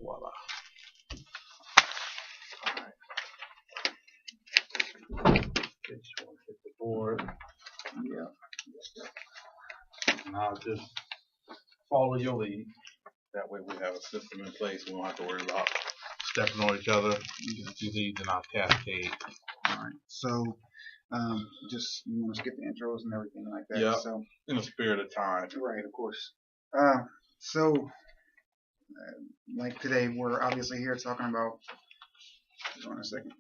Voila. Alright. Okay, just want to hit the board. Yeah. And I'll just follow your lead. That way we have a system in place. We don't have to worry about stepping on each other. You just do these and I'll cascade. Alright. So just you want to skip the intros and everything like that. Yeah. So In the spirit of time. right, of course. So like today we're obviously here talking about, hold on a second,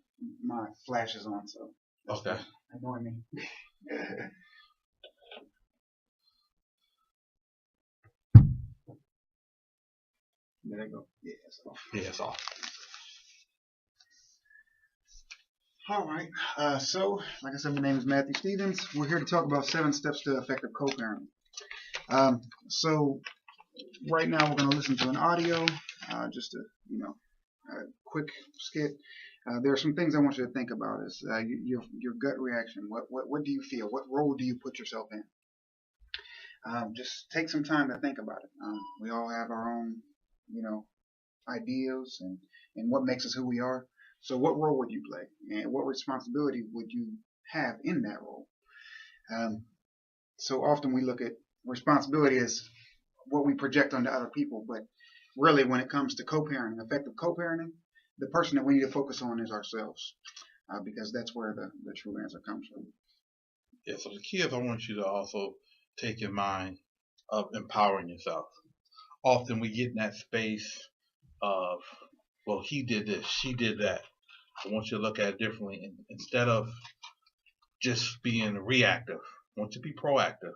my flash is on, so Okay. annoy me. There you go. Yeah, it's off. Yeah, it's off. Alright, so like I said, my name is Matthew Stevens. We're here to talk about 7 steps to effective co-parenting. So right now we're going to listen to an audio, just a quick skit. There are some things I want you to think about. Is your gut reaction. What do you feel? What role do you put yourself in? Just take some time to think about it. We all have our own, ideas and what makes us who we are. So what role would you play, and what responsibility would you have in that role? So often we look at responsibility as what we project onto other people, but really when it comes to co-parenting, effective co-parenting, the person that we need to focus on is ourselves, because that's where the true answer comes from. Yeah, so the key is I want you to also take in mind of empowering yourself. Often we get in that space of, well, he did this, she did that. I want you to look at it differently. And instead of just being reactive, I want you to be proactive.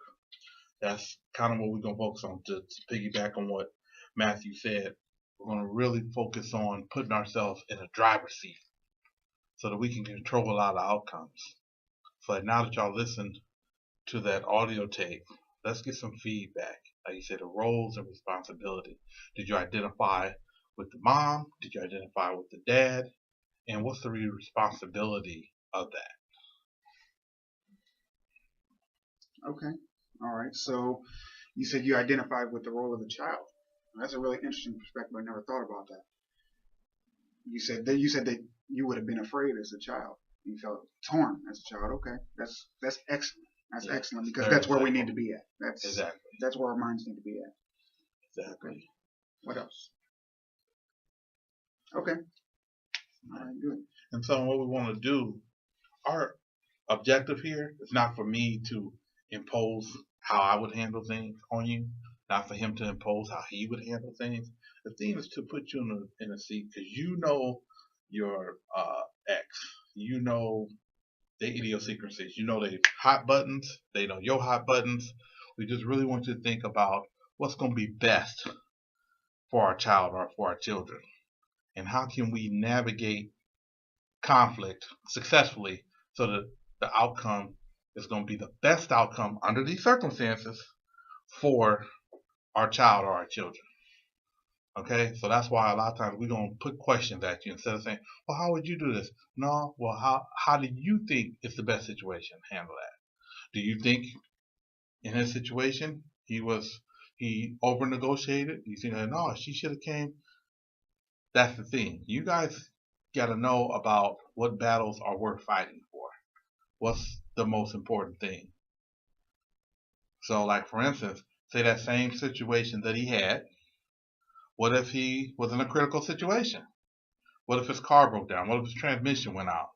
That's kind of what we're going to focus on, to piggyback on what Matthew said. We're going to really focus on putting ourselves in a driver's seat so that we can control a lot of outcomes. So now that y'all listened to that audio tape, let's get some feedback. Like you said, the roles and responsibility. Did you identify with the mom? Did you identify with the dad? And what's the responsibility of that? Okay. All right. So you said you identified with the role of the child. That's a really interesting perspective. I never thought about that. You said that you would have been afraid as a child. You felt torn as a child. Okay. That's excellent. That's excellent, because that's where we need to be at. That's where our minds need to be at. Exactly. Okay. What else? Okay. All right, good. And so what we want to do, our objective here is not for me to impose how I would handle things on you, not for him to impose how he would handle things. The thing is to put you in a seat, because you know your ex, you know their idiosyncrasies, you know their hot buttons, they know your hot buttons. We just really want you to think about what's going to be best for our child or for our children, and how can we navigate conflict successfully so that the outcome is going to be the best outcome under these circumstances for our child or our children. Okay, so that's why a lot of times we're going to put questions at you instead of saying, well, how would you do this? No, well, how do you think is the best situation? Handle that. Do you think in his situation he over negotiated? You think, no, she should have came? That's the thing. You guys got to know about what battles are worth fighting for. What's the most important thing? So, like, for instance, say that same situation that he had. What if he was in a critical situation? What if his car broke down? What if his transmission went out?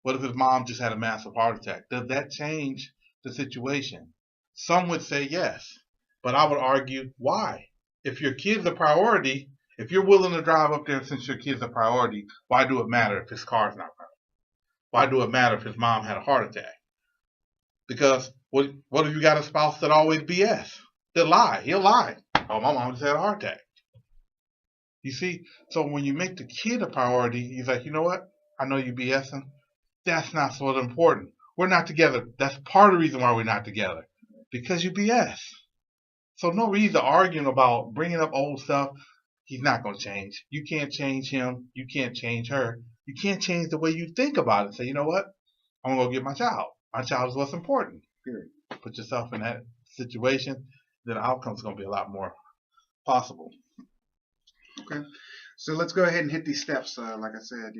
What if his mom just had a massive heart attack? Does that change the situation? Some would say yes, but I would argue, why? If your kid's a priority, if you're willing to drive up there since your kid's a priority, why do it matter if his car's not running? Why do it matter if his mom had a heart attack? Because what if you got a spouse that always BS? They'll lie. He'll lie. Oh, my mom just had a heart attack. You see, so when you make the kid a priority, he's like, you know what? I know you BSing. That's not so important. We're not together. That's part of the reason why we're not together. Because you BS. So no reason arguing about bringing up old stuff. He's not going to change. You can't change him. You can't change her. You can't change the way you think about it. Say, you know what? I'm going to go get my child. My child is what's important. Period. Put yourself in that situation, then the outcome's going to be a lot more possible. Okay. So let's go ahead and hit these steps. Like I said,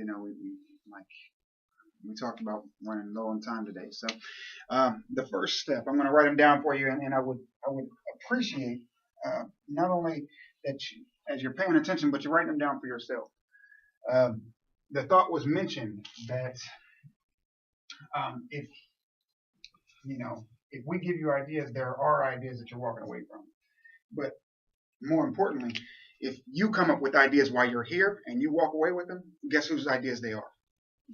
we talked about running low on time today. So the first step, I'm going to write them down for you, and I would appreciate not only that you, as you're paying attention, but you're writing them down for yourself. The thought was mentioned that if if we give you ideas, there are ideas that you're walking away from. But more importantly, if you come up with ideas while you're here and you walk away with them, guess whose ideas they are?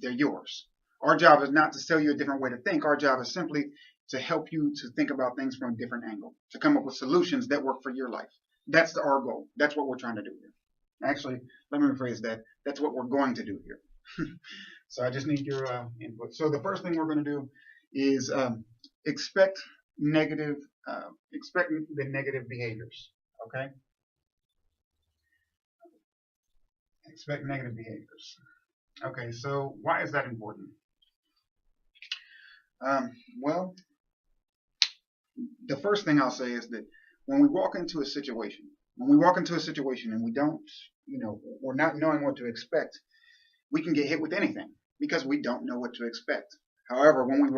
They're yours. Our job is not to tell you a different way to think. Our job is simply to help you to think about things from a different angle, to come up with solutions that work for your life. That's our goal. That's what we're trying to do here. Actually, let me rephrase that. That's what we're going to do here. So I just need your input. So the first thing we're going to do is expect the negative behaviors. Okay? Expect negative behaviors. Okay, so why is that important? Well, the first thing I'll say is that when we walk into a situation, and we don't, we're not knowing what to expect, we can get hit with anything because we don't know what to expect. However, when we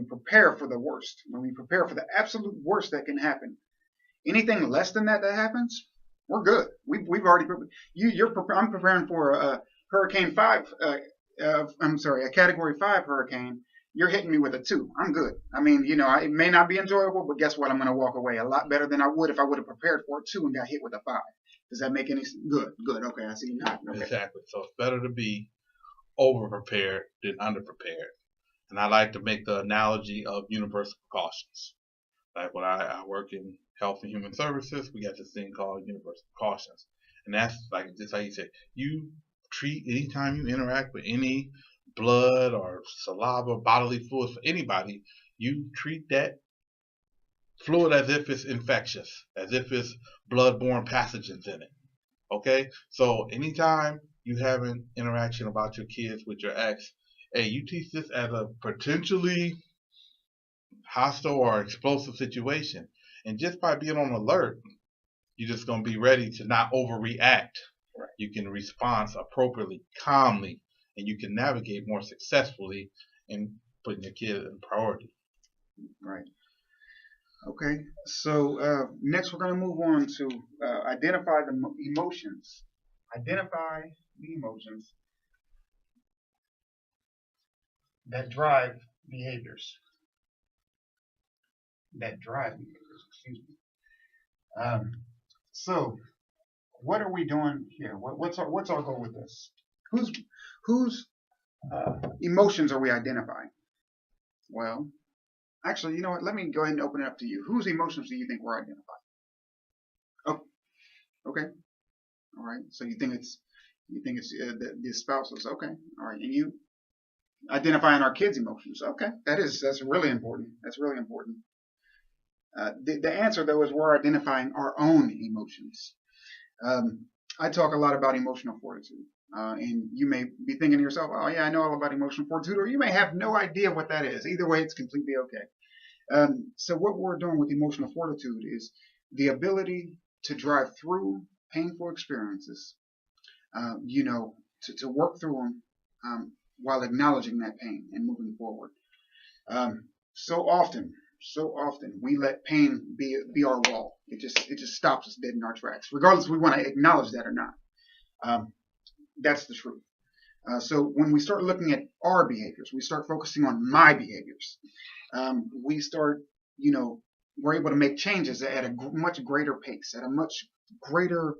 prepare for the worst, when we prepare for the absolute worst that can happen, anything less than that happens, we're good. We've already I'm preparing for a Hurricane 5. I'm sorry, a Category 5 hurricane. You're hitting me with a 2. I'm good. I mean, it may not be enjoyable, but guess what? I'm going to walk away a lot better than I would if I would have prepared for a 2 and got hit with a 5. Does that make any sense? Good. Okay, I see you nodding. Okay. Exactly. So it's better to be over-prepared than under-prepared. And I like to make the analogy of universal precautions. Like when I work in health and human services, we got this thing called universal precautions. And that's just like you said, you treat anytime you interact with any blood or saliva, bodily fluids for anybody, you treat that fluid as if it's infectious, as if it's blood-borne pathogens in it. Okay? So anytime you have an interaction about your kids with your ex, hey, you teach this as a potentially hostile or explosive situation. And just by being on alert, you're just going to be ready to not overreact. Right. You can respond appropriately, calmly, and you can navigate more successfully in putting your kid in priority. Right. Okay. So next we're going to move on to identify the emotions. Identify the emotions that drive behaviors. Excuse me. So what are we doing here? What's our goal with this? Whose emotions are we identifying? Well, actually, you know what? Let me go ahead and open it up to you. Whose emotions do you think we're identifying? Oh, okay. All right. So you think it's the spouses? Okay. All right. And you identifying our kids' emotions? Okay. That's really important. That's really important. The answer though is we're identifying our own emotions. I talk a lot about emotional fortitude. And you may be thinking to yourself, oh yeah, I know all about emotional fortitude, or you may have no idea what that is. Either way, it's completely okay. So what we're doing with emotional fortitude is the ability to drive through painful experiences, to work through them while acknowledging that pain and moving forward. So often we let pain be our wall. It just stops us dead in our tracks, regardless if we want to acknowledge that or not. That's the truth. So when we start looking at our behaviors, we start focusing on my behaviors. We start, we're able to make changes at a much greater pace, at a much greater,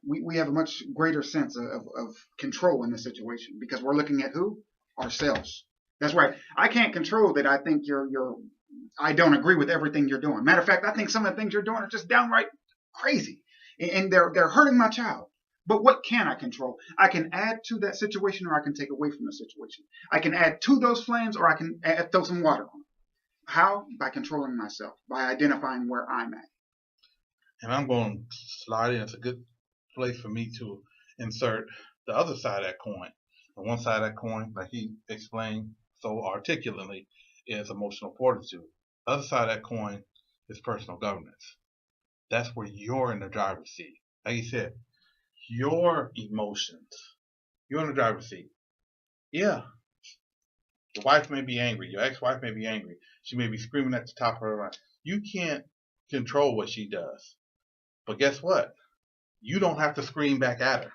we have a much greater sense of control in the situation because we're looking at who? Ourselves. That's right. I can't control that. I think I don't agree with everything you're doing. Matter of fact, I think some of the things you're doing are just downright crazy, and they're hurting my child. But what can I control? I can add to that situation, or I can take away from the situation. I can add to those flames, or I can throw some water on them. How? By controlling myself, by identifying where I'm at. And I'm going to slide in. It's a good place for me to insert the other side of that coin. On one side of that coin, like he explained so articulately, is emotional fortitude. The other side of that coin is personal governance. That's where you're in the driver's seat. like you said, your emotions. You're in the driver's seat. Yeah, your wife may be angry. Your ex-wife may be angry. She may be screaming at the top of her lungs. You can't control what she does. But guess what? You don't have to scream back at her.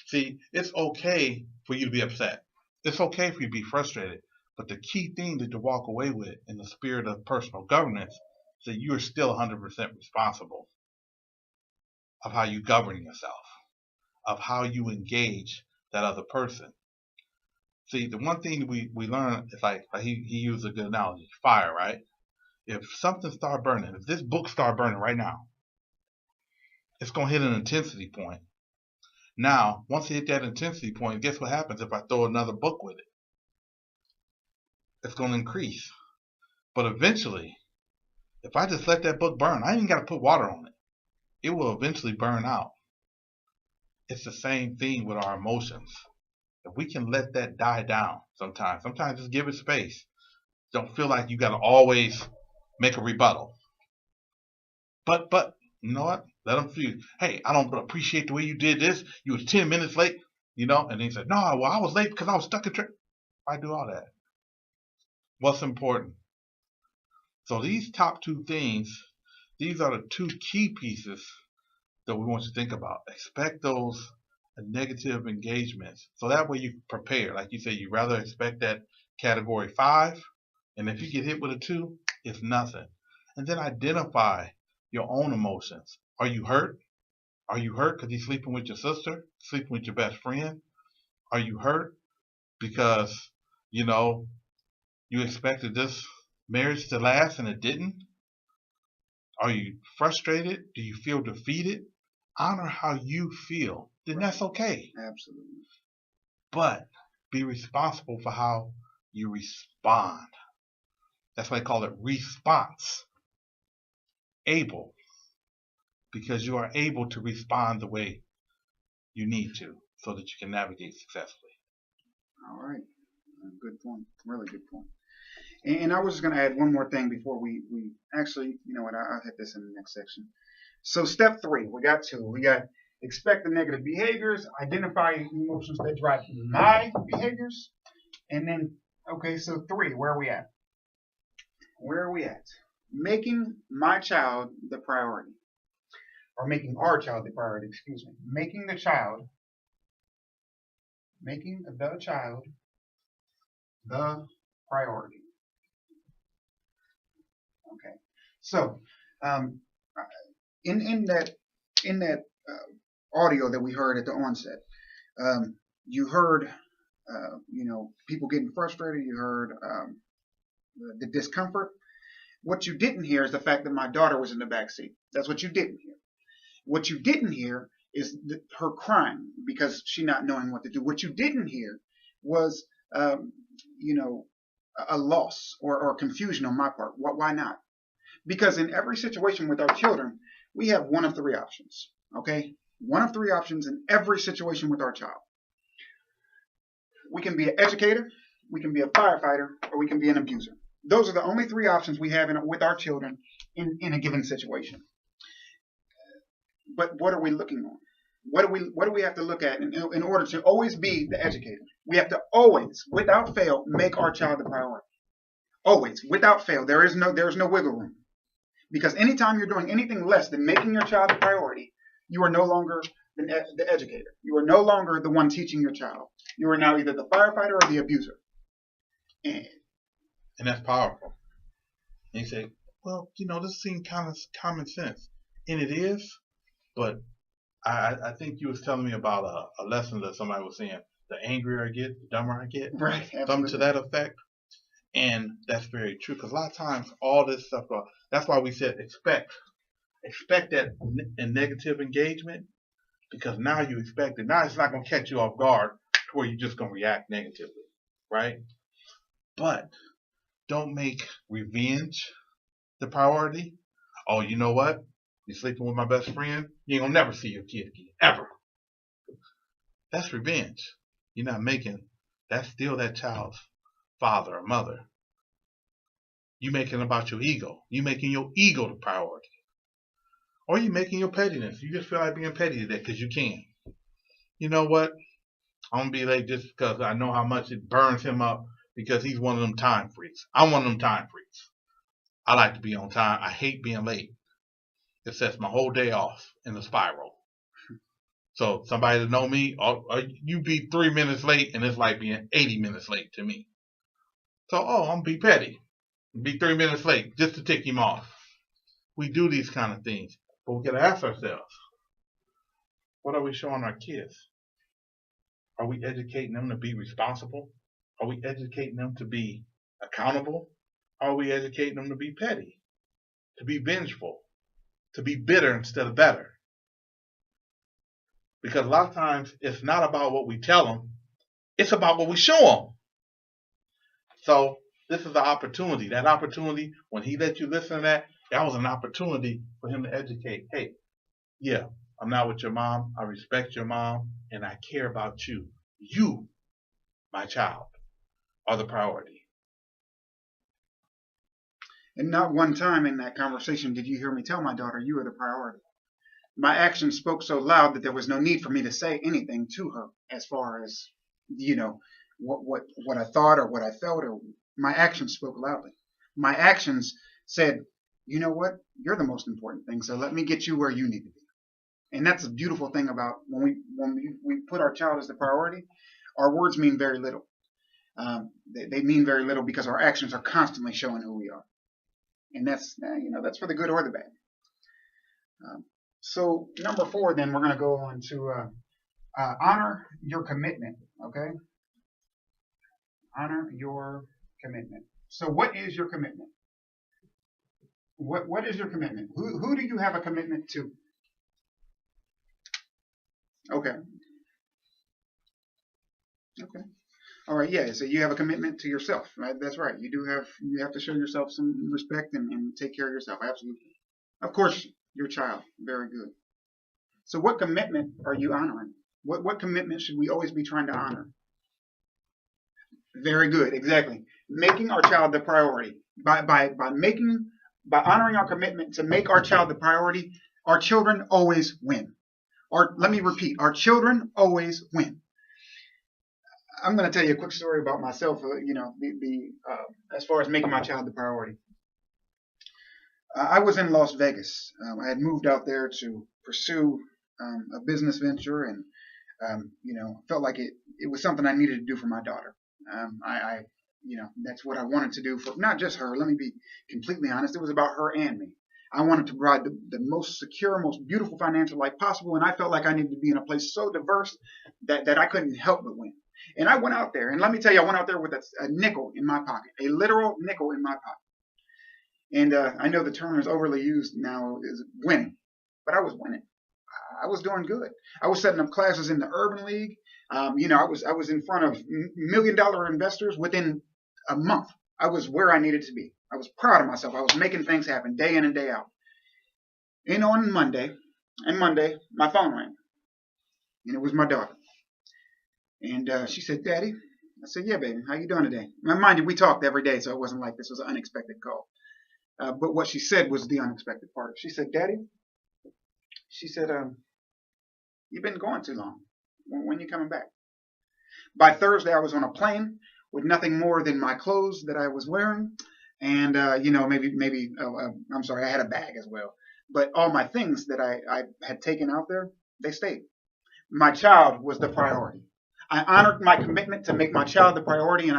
See, it's okay for you to be upset. It's okay for you to be frustrated. But the key thing that you walk away with in the spirit of personal governance is that you are still 100% responsible of how you govern yourself, of how you engage that other person. See, the one thing we learn is like he used a good analogy, fire, right? If something start burning, if this book start burning right now, it's going to hit an intensity point. Now, once it hit that intensity point, guess what happens if I throw another book with it? It's going to increase. But eventually, if I just let that book burn, I ain't even got to put water on it. It will eventually burn out. It's the same thing with our emotions. If we can let that die down sometimes just give it space. Don't feel like you got to always make a rebuttal. But you know what? Let them feel, hey, I don't appreciate the way you did this. You was 10 minutes late, And then he said, no, well, I was late because I was stuck in traffic. Why do all that? What's important? So these top two things, these are the two key pieces that we want you to think about. Expect those negative engagements. So that way you prepare. Like you say, you rather expect that category 5, and if you get hit with a 2, it's nothing. And then identify your own emotions. Are you hurt? Are you hurt because you're sleeping with your sister, sleeping with your best friend? Are you hurt because, you expected this marriage to last and it didn't? Are you frustrated? Do you feel defeated? Honor how you feel. Then that's okay. Absolutely. But be responsible for how you respond. That's why I call it response. Able. Because you are able to respond the way you need to so that you can navigate successfully. All right. Good point. Really good point. And I was just going to add one more thing before we actually, you know what, I'll hit this in the next section. So step 3, we got 2. We got expect the negative behaviors, identify emotions that drive my behaviors, and then, okay, so 3, where are we at? Where are we at? Making my child the priority. Or making our child the priority, excuse me. Making the child the priority. Okay, so in that audio that we heard at the onset, you heard people getting frustrated. You heard the discomfort. What you didn't hear is the fact that my daughter was in the back seat. That's what you didn't hear. What you didn't hear is her crying because she not knowing what to do. What you didn't hear was a loss or confusion on my part. Why not? Because in every situation with our children, we have one of 3 options. Okay? One of 3 options in every situation with our child. We can be an educator, we can be a firefighter, or we can be an abuser. Those are the only 3 options we have with our children in a given situation. But what are we looking on? What do we have to look at in order to always be the educator? We have to always, without fail, make our child the priority. Always, without fail. There is no wiggle room. Because anytime you're doing anything less than making your child the priority, you are no longer the educator. You are no longer the one teaching your child. You are now either the firefighter or the abuser. And that's powerful. And you say, well, this seems kind of common sense. And it is, but I think you was telling me about a lesson that somebody was saying, the angrier I get, the dumber I get. Right, absolutely. Something to that effect. And that's very true, because a lot of times all this stuff, that's why we said expect that negative engagement, because now you expect it. Now it's not going to catch you off guard to where you're just going to react negatively, right? But don't make revenge the priority. Oh, you know what? You're sleeping with my best friend. You ain't going to never see your kid again, ever. That's revenge. You're not making, that's still that child's father or mother. You making about your ego. You making your ego the priority. Or you making your pettiness. You just feel like being petty today because you can. You know what? I'm going to be late just because I know how much it burns him up because he's one of them time freaks. I'm one of them time freaks. I like to be on time. I hate being late. It sets my whole day off in a spiral. So somebody that know me, or you be 3 minutes late and it's like being 80 minutes late to me. So, I'm going to be petty. Be 3 minutes late just to tick him off. We do these kind of things. But we got to ask ourselves, what are we showing our kids? Are we educating them to be responsible? Are we educating them to be accountable? Are we educating them to be petty, to be vengeful, to be bitter instead of better? Because a lot of times it's not about what we tell them, it's about what we show them. So this is the opportunity. That opportunity, when he let you listen to that was an opportunity for him to educate. Hey, yeah, I'm not with your mom. I respect your mom, and I care about you. You, my child, are the priority. And not one time in that conversation did you hear me tell my daughter, you are the priority. My actions spoke so loud that there was no need for me to say anything to her as far as, what I thought or what I felt, or my actions spoke loudly. My actions said, you know what? You're the most important thing, so let me get you where you need to be. And that's a beautiful thing about when we put our child as the priority, our words mean very little. They mean very little because our actions are constantly showing who we are. And that's for the good or the bad. So number 4, then we're going to go on to honor your commitment. Okay, honor your commitment. So what is your commitment? What is your commitment? Who do you have a commitment to? Okay. All right, yeah, so you have a commitment to yourself, right? That's right. You have to show yourself some respect and take care of yourself. Absolutely. Of course, your child. Very good. So what commitment are you honoring? What commitment should we always be trying to honor? Very good, exactly. Making our child the priority. By honoring our commitment to make our child the priority, our children always win. Let me repeat, our children always win. I'm going to tell you a quick story about myself, as far as making my child the priority. I was in Las Vegas. I had moved out there to pursue a business venture, and felt like it was something I needed to do for my daughter. That's what I wanted to do for not just her. Let me be completely honest. It was about her and me. I wanted to provide the most secure, most beautiful financial life possible, and I felt like I needed to be in a place so diverse that I couldn't help but win. And I went out there, and let me tell you, I went out there with a nickel in my pocket, a literal nickel in my pocket. And I know the term is overly used now, is winning, but I was winning. I was doing good. I was setting up classes in the Urban League. I was in front of $1 million investors within a month. I was where I needed to be. I was proud of myself. I was making things happen day in and day out. And on Monday, my phone rang, and it was my daughter. And she said, "Daddy." I said, "Yeah, baby. How you doing today?" Now, mind you, we talked every day, so it wasn't like this was an unexpected call. But what she said was the unexpected part. She said, "Daddy," she said, "you've been gone too long. When you coming back?" By Thursday, I was on a plane with nothing more than my clothes that I was wearing, and maybe I'm sorry, I had a bag as well. But all my things that I had taken out there, they stayed. My child was the priority. I honored my commitment to make my child the priority, and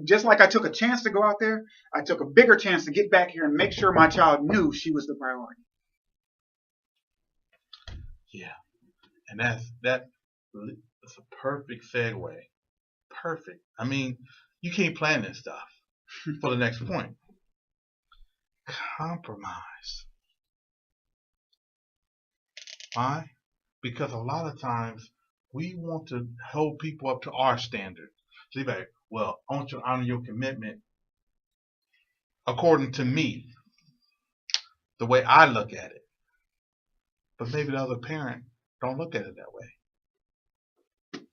just like I took a chance to go out there, I took a bigger chance to get back here and make sure my child knew she was the priority. Yeah, and that's a perfect segue. Perfect. I mean, you can't plan this stuff for the next point. Compromise. Why? Because a lot of times we want to hold people up to our standards. So you're like, well, I want you to honor your commitment according to me, the way I look at it. But maybe the other parent don't look at it that way.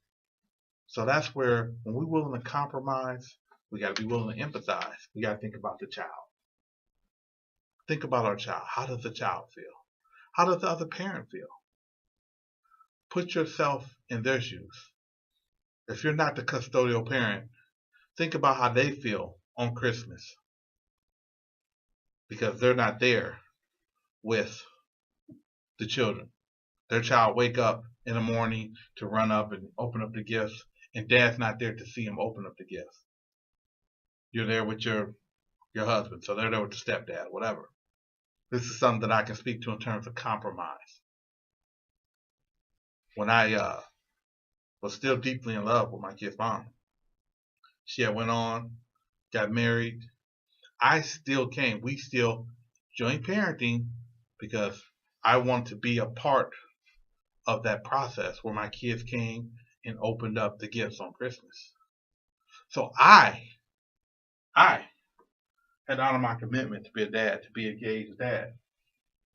So that's where when we're willing to compromise, we got to be willing to empathize. We got to think about the child. Think about our child. How does the child feel? How does the other parent feel? Put yourself in their shoes. If you're not the custodial parent, think about how they feel on Christmas because they're not there with the children. Their child wake up in the morning to run up and open up the gifts, and dad's not there to see him open up the gifts. You're there with your husband, so they're there with the stepdad, whatever. This is something that I can speak to in terms of compromise. When I was still deeply in love with my kid's mom, she had went on, got married. I still came. We still joint parenting because I want to be a part of that process where my kids came and opened up the gifts on Christmas. So I had to honor my commitment to be a dad, to be engaged dad,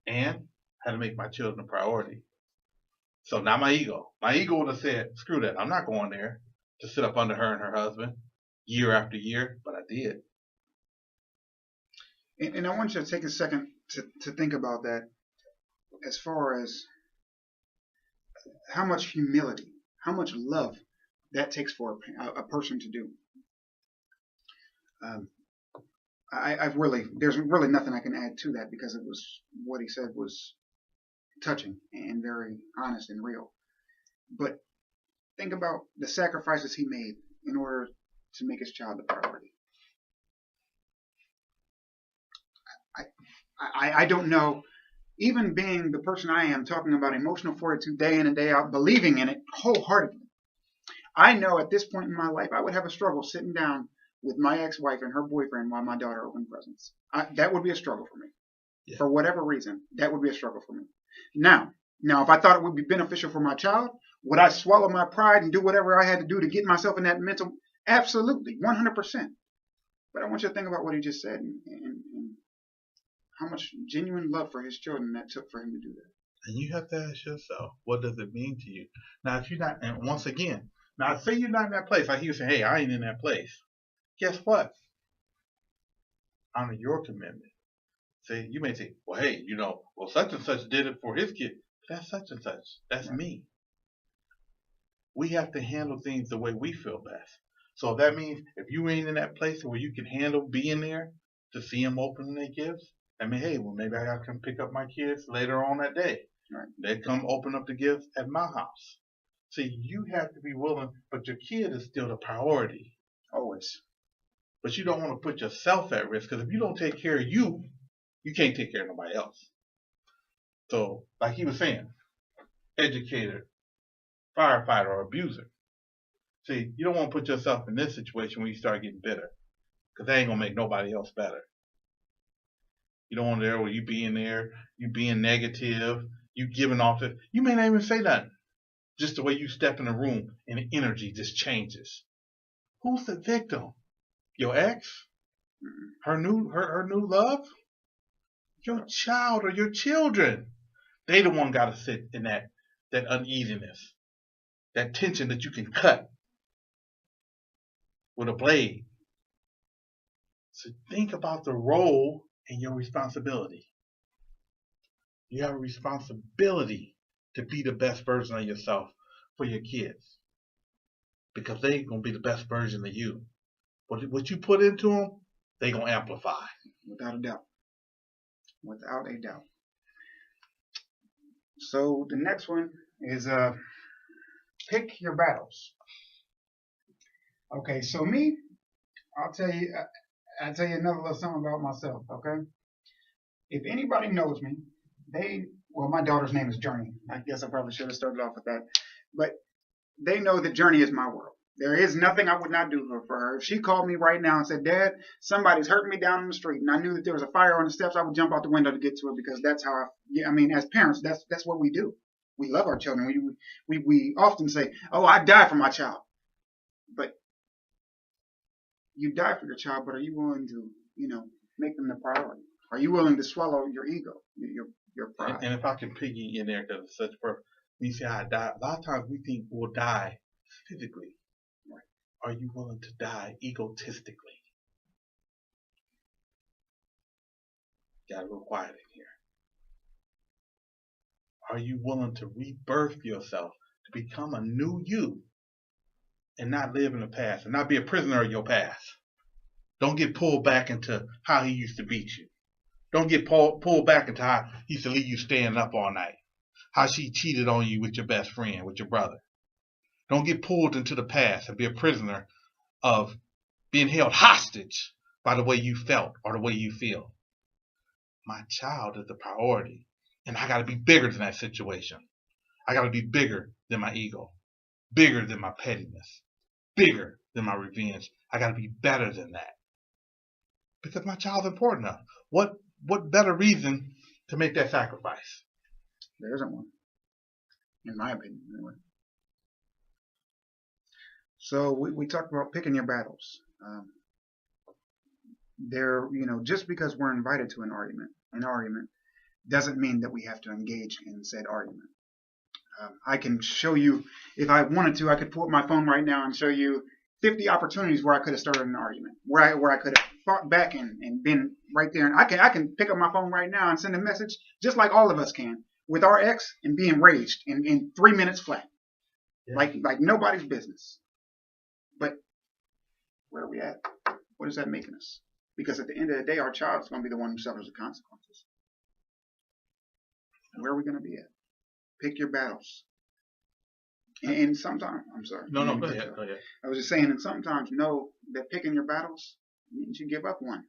and had to make my children a priority. So not my ego. My ego would have said, screw that. I'm not going there to sit up under her and her husband year after year, but I did. And I want you to take a second to think about that as far as how much humility, how much love that takes for a person to do. There's really nothing I can add to that because it was what he said was touching and very honest and real. But think about the sacrifices he made in order to make his child the priority. I don't know, even being the person I am, talking about emotional fortitude day in and day out, believing in it wholeheartedly. I know at this point in my life I would have a struggle sitting down with my ex-wife and her boyfriend while my daughter opened presents. That would be a struggle for me. Yeah. For whatever reason, that would be a struggle for me. Now, if I thought it would be beneficial for my child, would I swallow my pride and do whatever I had to do to get myself in that mental? Absolutely, 100%. But I want you to think about what he just said and how much genuine love for his children that took for him to do that. And you have to ask yourself, what does it mean to you? Now, if you're not, and once again, now say you're not in that place, like he was saying, hey, I ain't in that place. Guess what? Honor your commitment. Say, you may say, well, hey, well, such and such did it for his kid. That's such and such. That's right. Me. We have to handle things the way we feel best. So that means if you ain't in that place where you can handle being there to see them opening their gifts, I mean, hey, well, maybe I got to come pick up my kids later on that day. Right. They come open up the gifts at my house. See, you have to be willing, but your kid is still the priority. Always. But you don't want to put yourself at risk, because if you don't take care of you, you can't take care of nobody else. So, like he was saying, educator, firefighter, or abuser. See, you don't want to put yourself in this situation when you start getting bitter, because that ain't going to make nobody else better. You don't want to there where you being there, you being negative, you giving off it. You may not even say nothing. Just the way you step in the room and the energy just changes. Who's the victim? Your ex? Her new love? Your child or your children. They the one got to sit in that uneasiness, that tension that you can cut with a blade. So think about the role and your responsibility. You have a responsibility to be the best version of yourself for your kids, because they ain't going to be the best version of you. What you put into them, they going to amplify. Without a doubt. Without a doubt. So the next one is pick your battles. Okay, so me, I'll tell you another little something about myself, okay? If anybody knows me, my daughter's name is Journey. I guess I probably should have started off with that. But they know that Journey is my world. There is nothing I would not do for her. If she called me right now and said, Dad, somebody's hurting me down the street, and I knew that there was a fire on the steps, I would jump out the window to get to it, because that's how as parents, that's what we do. We love our children. We often say, oh, I die for my child. But you die for your child, but are you willing to, make them the priority? Are you willing to swallow your ego, your pride? And if I can piggy in there, because it's such perfect. When you say I die, a lot of times we think we'll die physically. Right. Are you willing to die egotistically? Got a little quiet in here. Are you willing to rebirth yourself to become a new you and not live in the past and not be a prisoner of your past? Don't get pulled back into how he used to beat you. Don't get pulled back into how he used to leave you staying up all night. How she cheated on you with your best friend, with your brother. Don't get pulled into the past and be a prisoner of being held hostage by the way you felt or the way you feel. My child is the priority. And I got to be bigger than that situation. I got to be bigger than my ego. Bigger than my pettiness. Bigger than my revenge. I got to be better than that. Because my child's important enough. What better reason to make that sacrifice? There isn't one. In my opinion, anyway. So we talked about picking your battles. Just because we're invited to an argument doesn't mean that we have to engage in said argument. I can show you, if I wanted to, I could pull up my phone right now and show you 50 opportunities where I could have started an argument, where I could have fought back and been right there. And I can pick up my phone right now and send a message, just like all of us can, with our ex and be enraged in 3 minutes flat, yeah. like nobody's business. But where are we at? What is that making us? Because at the end of the day, our child is going to be the one who suffers the consequences. Where are we going to be at? Pick your battles. And sometimes, I'm sorry. No, go ahead. I was just saying, and sometimes know that picking your battles means you give up one.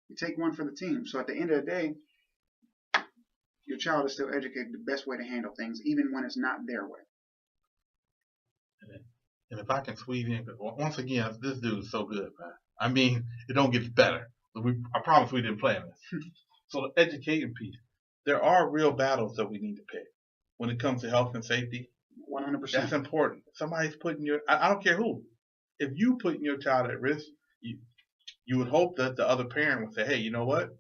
You take one for the team. So at the end of the day, your child is still educated the best way to handle things, even when it's not their way. And if I can squeeze in, once again, this dude is so good, man. I mean, it don't get better. I promise we didn't plan this. So the educating piece, there are real battles that we need to pick when it comes to health and safety. 100%. That's important. Somebody's putting I don't care who. If you putting your child at risk, you would hope that the other parent would say, hey, you know what?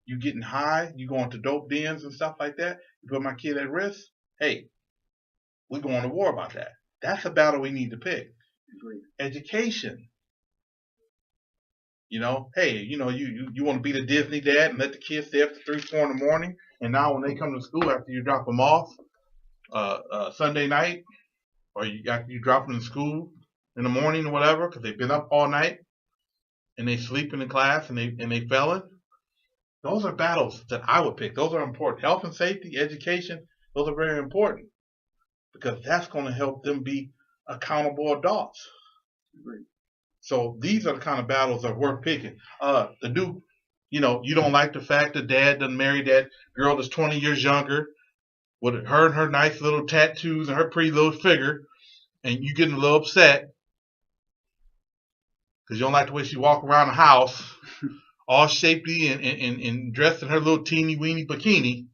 You getting high, you going to dope dens and stuff like that, you put my kid at risk, hey, we're going to war about that. That's a battle we need to pick. Agreed. Education. Hey, you want to be the Disney dad and let the kids stay up to 3, 4 in the morning, and now when they come to school after you drop them off Sunday night, or after you drop them to school in the morning or whatever, because they've been up all night and they sleeping in class and they failing. Those are battles that I would pick. Those are important. Health and safety, education, those are very important because that's going to help them be accountable adults. Agreed. So these are the kind of battles that are worth picking. The dude, you don't like the fact that dad doesn't marry that girl that's 20 years younger with her and her nice little tattoos and her pretty little figure, and you getting a little upset because you don't like the way she walk around the house all shapely and dressed in her little teeny weeny bikini.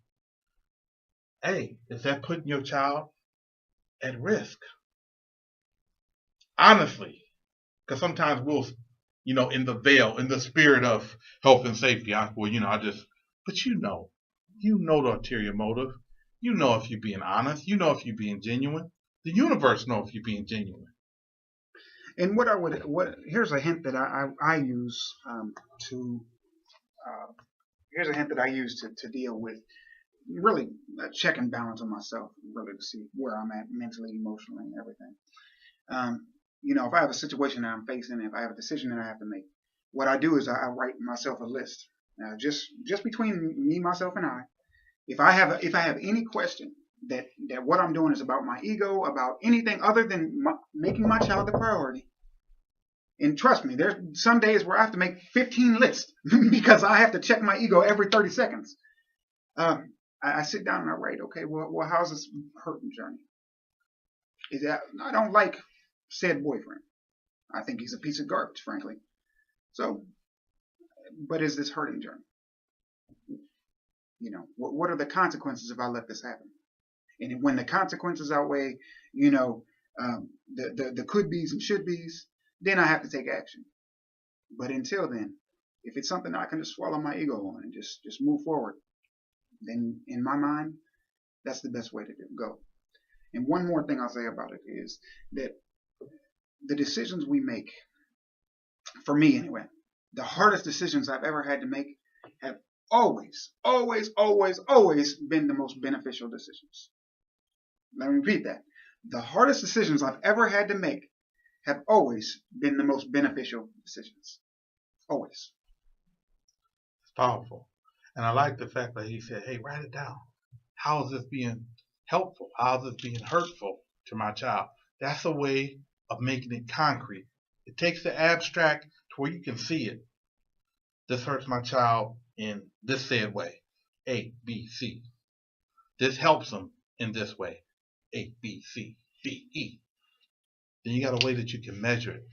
Hey, is that putting your child at risk? Honestly. Because sometimes we'll, in the veil, in the spirit of health and safety, but you know the ulterior motive. You know if you're being honest. You know if you're being genuine. The universe knows if you're being genuine. And here's a hint that I use here's a hint that I use to deal with really a check and balance on myself, really to see where I'm at mentally, emotionally, and everything. If I have a situation that I'm facing, if I have a decision that I have to make, what I do is I write myself a list. Just between me, myself, and I. If I have any question that what I'm doing is about my ego, about anything other than making my child the priority, and trust me, there's some days where I have to make 15 lists because I have to check my ego every 30 seconds. I sit down and I write, okay, well, how's this hurting journey? I don't like said boyfriend. I think he's a piece of garbage, frankly. So, but is this hurting journey? What are the consequences if I let this happen? And when the consequences outweigh, the could be's and should be's, then I have to take action. But until then, if it's something I can just swallow my ego on and just move forward, then in my mind, that's the best way to go. And one more thing I'll say about it is that the decisions we make, for me anyway, the hardest decisions I've ever had to make have always been the most beneficial decisions. Let me repeat that. The hardest decisions I've ever had to make have always been the most beneficial decisions. Always. It's powerful. And I like the fact that he said, hey, write it down. How is this being helpful? How is this being hurtful to my child? That's a way of making it concrete. It takes the abstract to where you can see it. This hurts my child in this said way. A, B, C. This helps them in this way. A, B, C, D, E. Then you got a way that you can measure it.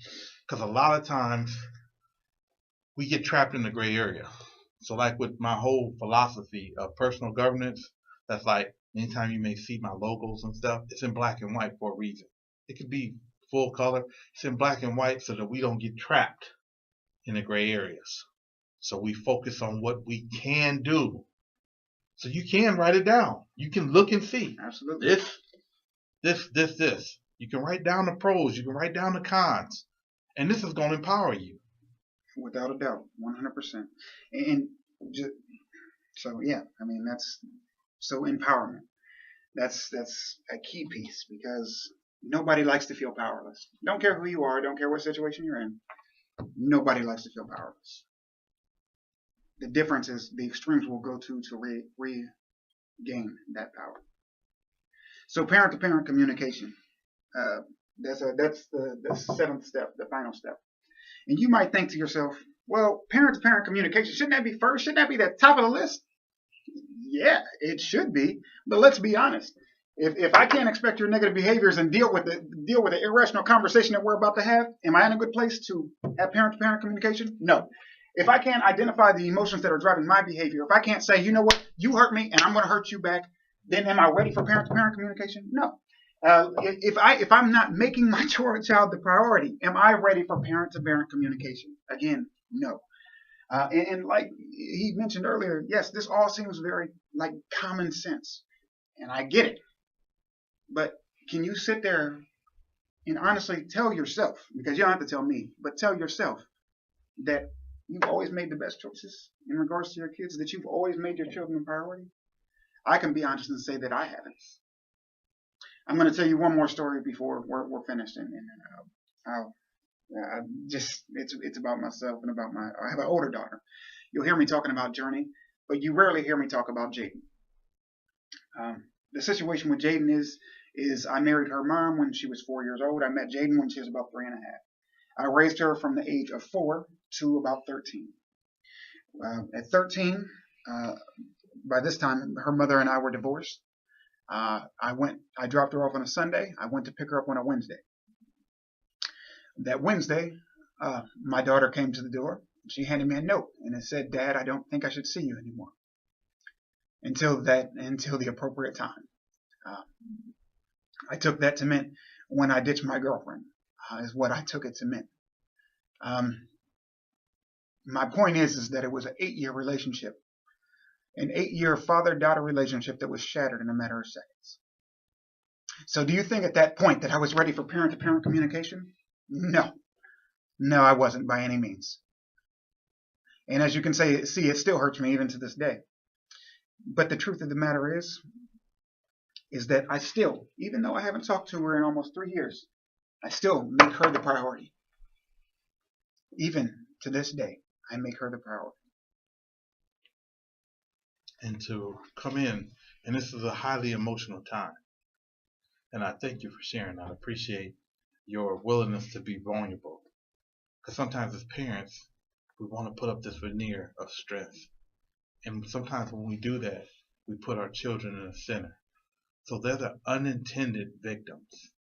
Because a lot of times we get trapped in the gray area. So like with my whole philosophy of personal governance, that's like anytime you may see my logos and stuff, it's in black and white for a reason. It could be full color. It's in black and white so that we don't get trapped in the gray areas. So we focus on what we can do. So you can write it down. You can look and see. Absolutely. This. You can write down the pros. You can write down the cons. And this is going to empower you. Without a doubt. 100%. And just, so, yeah, I mean, that's so empowerment. That's a key piece because nobody likes to feel powerless. Don't care who you are. Don't care what situation you're in. Nobody likes to feel powerless. The difference is the extremes will go to regain that power. So parent-to-parent communication. That's the seventh step, the final step. And you might think to yourself, well, parent-to-parent communication, shouldn't that be first? Shouldn't that be the top of the list? Yeah, it should be. But let's be honest. If I can't expect your negative behaviors and deal with the irrational conversation that we're about to have, am I in a good place to have parent-to-parent communication? No. If I can't identify the emotions that are driving my behavior, if I can't say, you know what, you hurt me and I'm going to hurt you back, then am I ready for parent-to-parent communication? No. If I'm not making my child the priority, am I ready for parent-to-parent communication? Again, no. And like he mentioned earlier, yes, this all seems very like common sense, and I get it. But can you sit there and honestly tell yourself, because you don't have to tell me, but tell yourself that you've always made the best choices in regards to your kids, that you've always made your children a priority? I can be honest and say that I haven't. I'm going to tell you one more story before we're finished, and it's about myself and about I have an older daughter. You'll hear me talking about Journey, but you rarely hear me talk about Jaden. The situation with Jaden is I married her mom when she was 4 years old. I met Jaden when she was about 3 and a half. I raised her from the age of 4 to about 13. At 13, by this time, her mother and I were divorced. I dropped her off on a Sunday. I went to pick her up on a Wednesday. That Wednesday, my daughter came to the door. She handed me a note, and it said, "Dad, I don't think I should see you anymore until the appropriate time." I took that to mean when I ditched my girlfriend, is what I took it to mean. My point is that it was an 8-year relationship, an 8-year father-daughter relationship that was shattered in a matter of seconds. So do you think at that point that I was ready for parent-to-parent communication? No. No, I wasn't by any means. And as you can see, it still hurts me even to this day. But the truth of the matter is that I still, even though I haven't talked to her in almost 3 years, I still make her the priority. Even to this day, I make her the priority. And to come in, and this is a highly emotional time. And I thank you for sharing. I appreciate your willingness to be vulnerable. Because sometimes as parents, we want to put up this veneer of strength. And sometimes when we do that, we put our children in the center. So they're the unintended victims.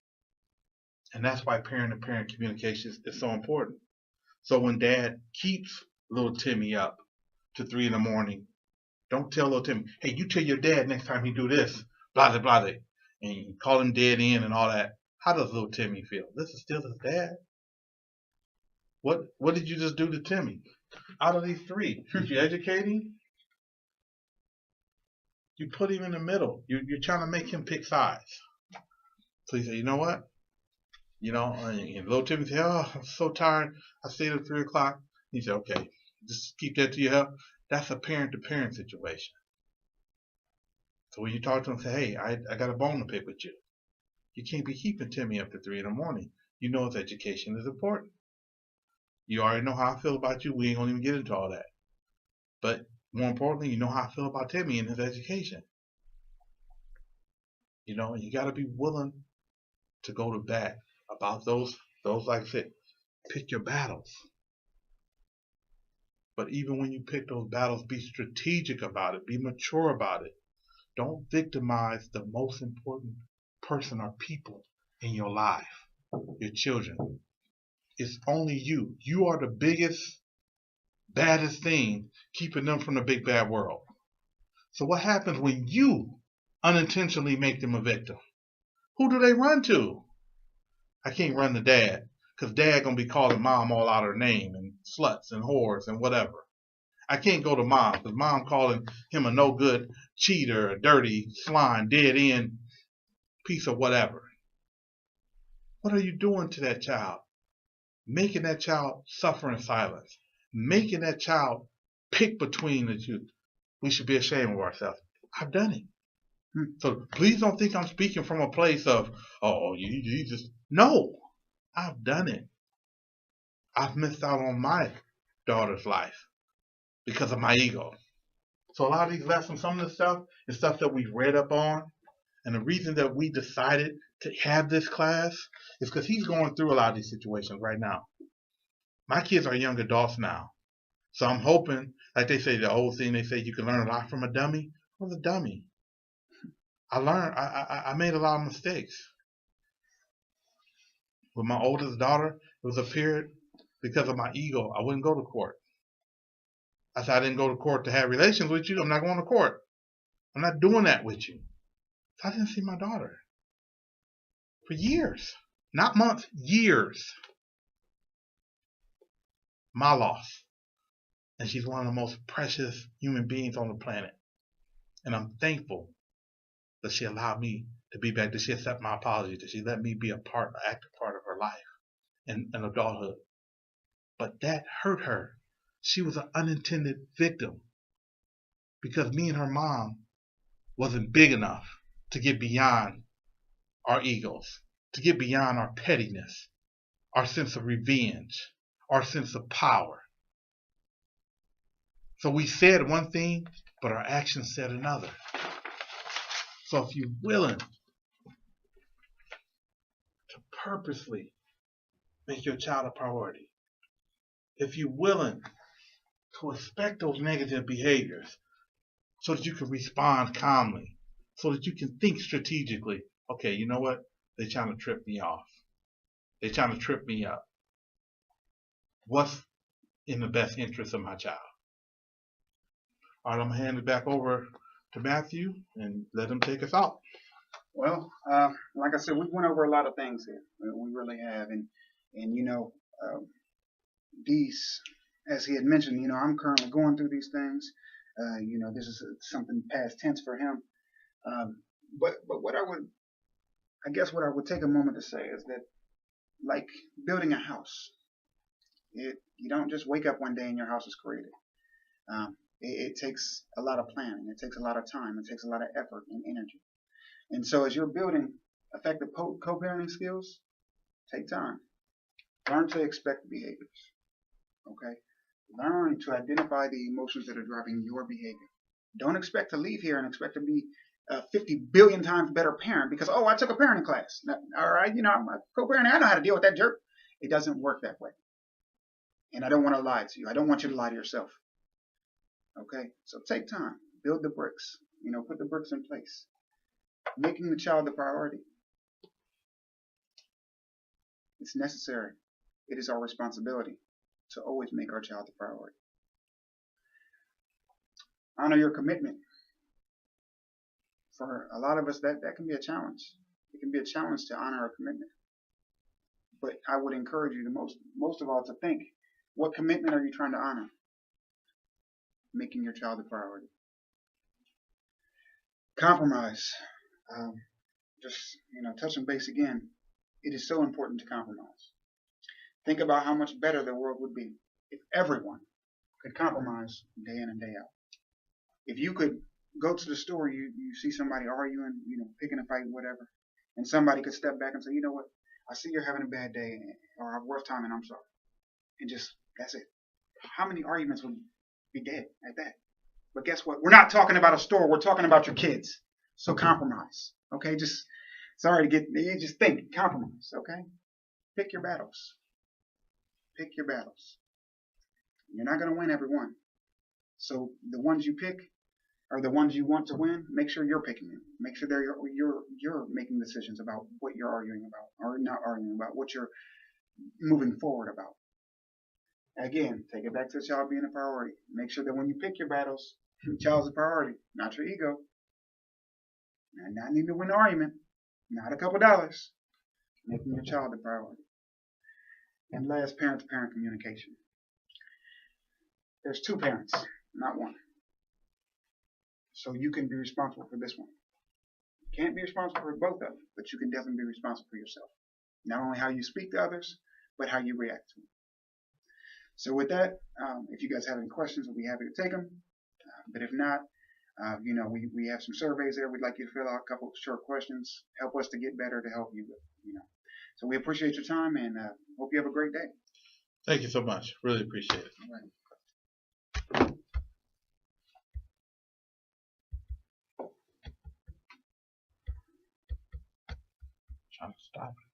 And that's why parent-to-parent communication is so important. So when dad keeps little Timmy up to 3 in the morning, don't tell little Timmy, hey, you tell your dad next time he do this, blah, blah, blah, and you call him dead end and all that. How does little Timmy feel? This is still his dad. What did you just do to Timmy? Out of these 3, did you educate him? You put him in the middle. You're trying to make him pick sides. So you say, you know what? You know, and little Timmy said, oh, I'm so tired. I stayed at 3 o'clock. He said, okay, just keep that to yourself. That's a parent-to-parent situation. So when you talk to him, say, hey, I got a bone to pick with you. You can't be keeping Timmy up to 3 in the morning. You know his education is important. You already know how I feel about you. We ain't gonna even get into all that. But more importantly, you know how I feel about Timmy and his education. You know, you got to be willing to go to bat about those like I said, pick your battles. But even when you pick those battles, be strategic about it. Be mature about it. Don't victimize the most important person or people in your life, your children. It's only you. You are the biggest, baddest thing keeping them from the big bad world. So what happens when you unintentionally make them a victim? Who do they run to? I can't run to dad, because dad gonna be calling mom all out her name and sluts and whores and whatever. I can't go to mom, because mom calling him a no good cheater, a dirty slime, dead end piece of whatever. What are you doing to that child? Making that child suffer in silence. Making that child pick between the two. We should be ashamed of ourselves. I've done it. So please don't think I'm speaking from a place of, oh, you just, no, I've done it. I've missed out on my daughter's life because of my ego. So a lot of these lessons, some of the stuff is stuff that we've read up on. And the reason that we decided to have this class is because he's going through a lot of these situations right now. My kids are young adults now. So I'm hoping, like they say, the old thing, they say you can learn a lot from a dummy. I was a dummy. I made a lot of mistakes. With my oldest daughter, it was a period because of my ego. I wouldn't go to court. I said I didn't go to court to have relations with you. I'm not going to court. I'm not doing that with you. So I didn't see my daughter for years. Not months, years. My loss. And she's one of the most precious human beings on the planet. And I'm thankful that she allowed me to be back, that she accepted my apology, that she let me be an active part of her life and adulthood. But that hurt her. She was an unintended victim because me and her mom wasn't big enough to get beyond our egos, to get beyond our pettiness, our sense of revenge, our sense of power. So we said one thing, but our actions said another. So if you're willing to purposely make your child a priority, if you're willing to expect those negative behaviors so that you can respond calmly, so that you can think strategically, okay, you know what? They're trying to trip me off. They're trying to trip me up. What's in the best interest of my child? All right, I'm going to hand it back over to Matthew and let him take us out. Well, like I said, we went over a lot of things here. We really have. And you know, these, as he had mentioned, you know, I'm currently going through these things. You know, this is something past tense for him. But what I guess what I would take a moment to say is that, like building a house, you don't just wake up one day and your house is created. It takes a lot of planning. It takes a lot of time. It takes a lot of effort and energy. And so as you're building effective co-parenting skills, take time. Learn to expect behaviors. Okay? Learn to identify the emotions that are driving your behavior. Don't expect to leave here and expect to be a 50 billion times better parent because, oh, I took a parenting class. All right, you know, I'm a co-parenting. I know how to deal with that jerk. It doesn't work that way. And I don't want to lie to you. I don't want you to lie to yourself. Okay? So take time. Build the bricks. You know, put the bricks in place. Making the child the priority. It's necessary. It is our responsibility to always make our child the priority. Honor your commitment. For a lot of us, that can be a challenge. It can be a challenge to honor a commitment. But I would encourage you to most of all to think, what commitment are you trying to honor? Making your child the priority. Compromise. Just, you know, touching base again, it is so important to compromise. Think about how much better the world would be if everyone could compromise day in and day out. If you could go to the store, you see somebody arguing, you know, picking a fight, whatever, And somebody could step back and say, you know what, I see you're having a bad day or a rough time and I'm sorry. And just, that's it. How many arguments would be dead at that? But guess what? We're not talking about a store. We're talking about your kids. So compromise. Okay? Just, sorry to just think. Compromise. Okay? Pick your battles. Pick your battles. You're not going to win every one. So the ones you pick are the ones you want to win. Make sure you're picking them. Make sure you're making decisions about what you're arguing about, or not arguing about, what you're moving forward about. Again, take it back to the child being a priority. Make sure that when you pick your battles, the child's a priority, not your ego. And not need to win the argument, not a couple dollars. Making your child a priority. And last, parent-to-parent communication. There's two parents, not one. So you can be responsible for this one. You can't be responsible for both of them, but you can definitely be responsible for yourself. Not only how you speak to others, but how you react to them. So with that, if you guys have any questions, we'll be happy to take them. But if not, you know, we have some surveys there. We'd like you to fill out a couple of short questions. Help us to get better, to help you with, you know. So we appreciate your time and hope you have a great day. Thank you so much. Really appreciate it. All right. Trying to stop it.